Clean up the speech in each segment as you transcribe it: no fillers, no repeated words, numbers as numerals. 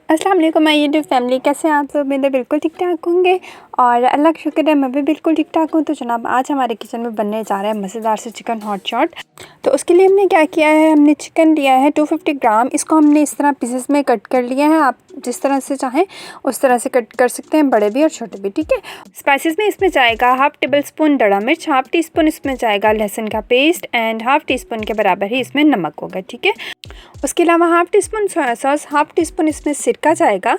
अस्सलाम वालेकुम my YouTube family, कैसे हैं आप सब। उम्मीद है बिल्कुल ठीक ठाक होंगे और अल्लाह का शुक्र है मैं भी बिल्कुल ठीक ठाक हूँ। तो जनाब आज हमारे किचन में बनने जा रहा है मज़ेदार से चिकन हॉट शॉट। तो उसके लिए हमने क्या किया है, हमने चिकन लिया है 250 ग्राम। इसको हमने इस तरह पीसेस में कट कर लिया है। आप जिस तरह से चाहें उस तरह से कट कर सकते हैं, बड़े भी और छोटे भी, ठीक है। स्पाइसेस में इसमें जाएगा हाफ़ टेबल स्पून दड़ा मिर्च, हाफ़ टी स्पून इसमें जाएगा लहसुन का paste and half tea spoon के बराबर ही इसमें नमक होगा, ठीक है। उसके अलावा half tea spoon soya sauce, half tea spoon इसमें सिरका जाएगा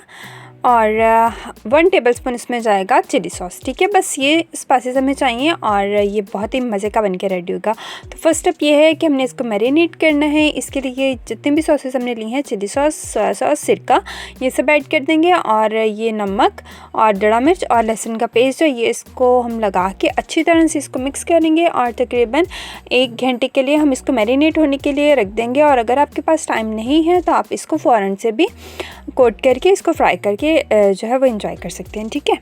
और 1 टेबलस्पून इसमें जाएगा चिली सॉस, ठीक है। बस ये स्पाइसेस हमें चाहिए और ये बहुत ही मज़े का बनके रेडी होगा। तो फर्स्ट स्टेप ये है कि हमने इसको मैरिनेट करना है। इसके लिए जितने भी सॉसेस हमने ली हैं, चिली सॉस, सोया सॉस, सिरका, ये सब ऐड कर देंगे और ये नमक और दड़ा मिर्च और लहसुन का पेस्ट जो ये इसको हम लगा के अच्छी तरह से इसको मिक्स करेंगे और तकरीबन 1 घंटे के लिए हम इसको मैरिनेट होने के लिए रख देंगे। और अगर आपके पास टाइम नहीं है तो आप इसको फ़ौरन से भी कोट करके इसको फ्राई करके जो है वो एंजॉय कर सकते हैं, ठीक है।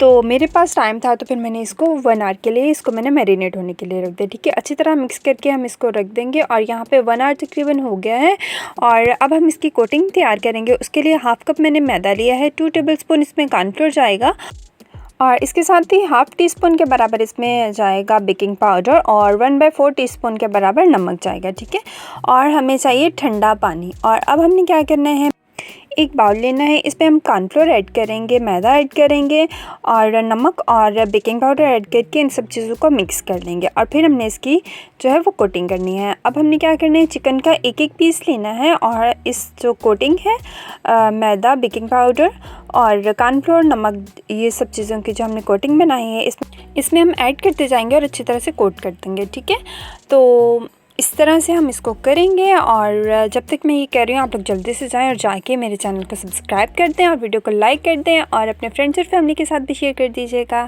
तो मेरे पास टाइम था तो फिर मैंने इसको 1 आवर के लिए इसको मैंने मैरिनेट होने के लिए रख दिया, ठीक है। अच्छी तरह मिक्स करके हम इसको रख देंगे और यहाँ पे 1 आवर तकरीबन हो गया है। और अब हम इसकी कोटिंग तैयार करेंगे। उसके लिए हाफ़ कप मैंने मैदा लिया है, 2 टेबलस्पून इसमें कॉर्नफ्लोर जाएगा और इसके साथ ही हाफ़ टी स्पून के बराबर इसमें जाएगा बेकिंग पाउडर और 1/4 टीस्पून के बराबर नमक जाएगा, ठीक है। और हमें चाहिए ठंडा पानी। और अब हमने क्या करना है, एक बाउल लेना है, इस पर हम कॉर्नफ्लोर ऐड करेंगे, मैदा ऐड करेंगे और नमक और बेकिंग पाउडर ऐड करके इन सब चीज़ों को मिक्स कर लेंगे और फिर हमने इसकी जो है वो कोटिंग करनी है। अब हमने क्या करना है, चिकन का एक एक पीस लेना है और इस जो कोटिंग है मैदा, बेकिंग पाउडर और कॉर्नफ्लोर, नमक, ये सब चीज़ों की जो हमने कोटिंग बनाई है इसमें हम ऐड करते जाएंगे और अच्छी तरह से कोट कर देंगे, ठीक है। तो इस तरह से हम इसको करेंगे और जब तक मैं ये कह रही हूँ आप लोग जल्दी से जाएं और जाके मेरे चैनल को सब्सक्राइब कर दें और वीडियो को लाइक कर दें और अपने फ्रेंड्स और फैमिली के साथ भी शेयर कर दीजिएगा।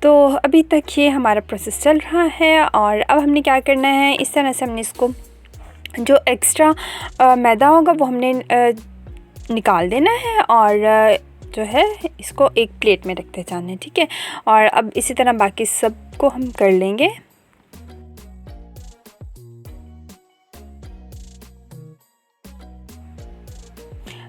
तो अभी तक ये हमारा प्रोसेस चल रहा है और अब हमने क्या करना है, इस तरह से हमने इसको जो एक्स्ट्रा मैदा होगा वो हमने निकाल देना है और जो है इसको एक प्लेट में रखते जाना है, ठीक है। और अब इसी तरह बाकी सब को हम कर लेंगे।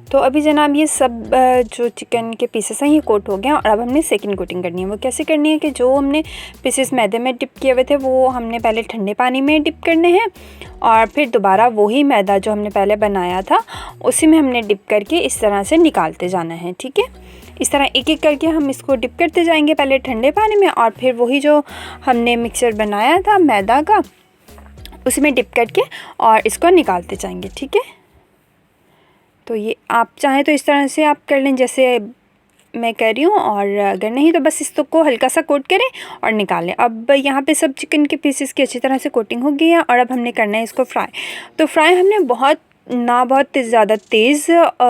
तो अभी जनाब ये सब जो चिकन के पीसेस हैं ये कोट हो गए हैं और अब हमने सेकंड कोटिंग करनी है। वो कैसे करनी है कि जो हमने पीसेस मैदे में डिप किए हुए थे वो हमने पहले ठंडे पानी में डिप करने हैं और फिर दोबारा वही मैदा जो हमने पहले बनाया था उसी में हमने डिप करके इस तरह से निकालते जाना है, ठीक है। इस तरह एक एक करके हम इसको डिप करते जाएंगे, पहले ठंडे पानी में और फिर वही जो हमने मिक्सचर बनाया था मैदा का उसी में डिप करके और इसको निकालते जाएंगे, ठीक है। तो ये आप चाहें तो इस तरह से आप कर लें जैसे मैं कर रही हूँ और अगर नहीं तो बस इसको हल्का सा कोट करें और निकाल लें। अब यहाँ पे सब चिकन के पीसेस की अच्छी तरह से कोटिंग हो गई है और अब हमने करना है इसको फ्राई। तो फ्राई हमने बहुत ज़्यादा तेज़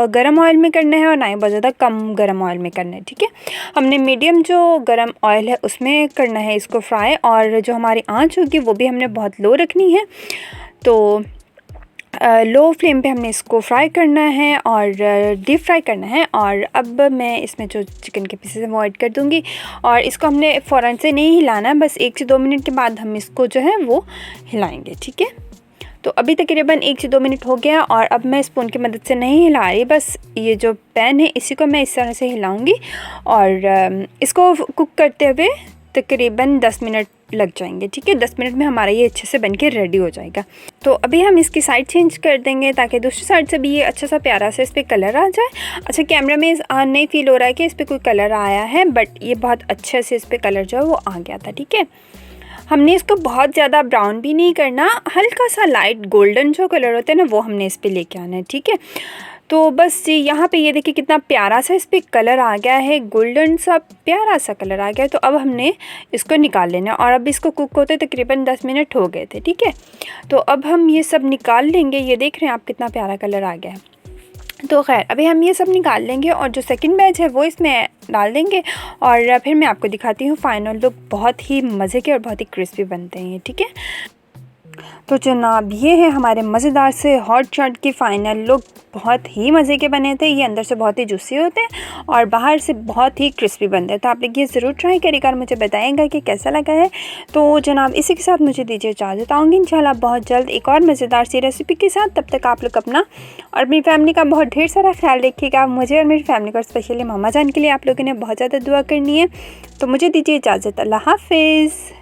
गरम ऑयल में करना है और ना ही बहुत ज़्यादा कम गरम ऑयल में करना है, ठीक है। हमने मीडियम जो गरम ऑयल है उसमें करना है इसको फ्राई और जो हमारी आँच होगी वो भी हमने बहुत लो रखनी है। तो लो फ्लेम पे हमने इसको फ्राई करना है और डीप फ्राई करना है। और अब मैं इसमें जो चिकन के पीसेस हैं वो ऐड कर दूंगी और इसको हमने फ़ौरन से नहीं हिलाना है, बस 1 से 2 मिनट के बाद हम इसको जो है वो हिलाएंगे, ठीक है। तो अभी तकरीबन 1 से 2 मिनट हो गया और अब मैं स्पून की मदद से नहीं हिला रही, बस ये जो पैन है इसी को मैं इस तरह से हिलाऊंगी और इसको कुक करते हुए तकरीबन 10 मिनट लग जाएंगे, ठीक है। 10 मिनट में हमारा ये अच्छे से बनके रेडी हो जाएगा। तो अभी हम इसकी साइड चेंज कर देंगे ताकि दूसरी साइड से भी ये अच्छा सा प्यारा सा इस पर कलर आ जाए। अच्छा, कैमरा में नहीं फील हो रहा है कि इस पर कोई कलर आया है, बट ये बहुत अच्छे से इस पर कलर जो है वो आ गया था, ठीक है। हमने इसको बहुत ज़्यादा ब्राउन भी नहीं करना, हल्का सा लाइट गोल्डन जो कलर होता है ना वो हमने इस पर लेके आना है, ठीक है। तो बस यहाँ पे ये देखिए कितना प्यारा सा इस पर कलर आ गया है, गोल्डन सा प्यारा सा कलर आ गया है। तो अब हमने इसको निकाल लेना और अब इसको कुक होते तकरीबन 10 मिनट हो गए थे, ठीक है। तो अब हम ये सब निकाल लेंगे। ये देख रहे हैं आप कितना प्यारा कलर आ गया है। तो खैर अभी हम ये सब निकाल लेंगे और जो सेकंड बैच है वो इसमें डाल देंगे और फिर मैं आपको दिखाती हूँ फाइनल लुक। बहुत ही मज़े के और बहुत ही क्रिस्पी बनते हैं ये, ठीक है। तो जनाब ये है हमारे मज़ेदार से हॉट शॉट की फ़ाइनल लुक। बहुत ही मज़े के बने थे। ये अंदर से बहुत ही जूसी होते हैं और बाहर से बहुत ही क्रिस्पी बनते हैं। तो आप लोग ये ज़रूर ट्राई करिएगा और मुझे बताएंगा कि कैसा लगा है। तो जनाब इसी के साथ मुझे दीजिए इजाज़त। आऊँगी इंशाल्लाह बहुत जल्द एक और मज़ेदार सी रेसिपी के साथ। तब तक आप लोग अपना और अपनी फैमिली का बहुत ढेर सारा ख्याल रखिएगा। मुझे और मेरी फैमिली को, स्पेशली मामा जान के लिए आप लोगों ने बहुत ज़्यादा दुआ करनी है। तो मुझे दीजिए इजाज़त। अल्लाह हाफ़िज़।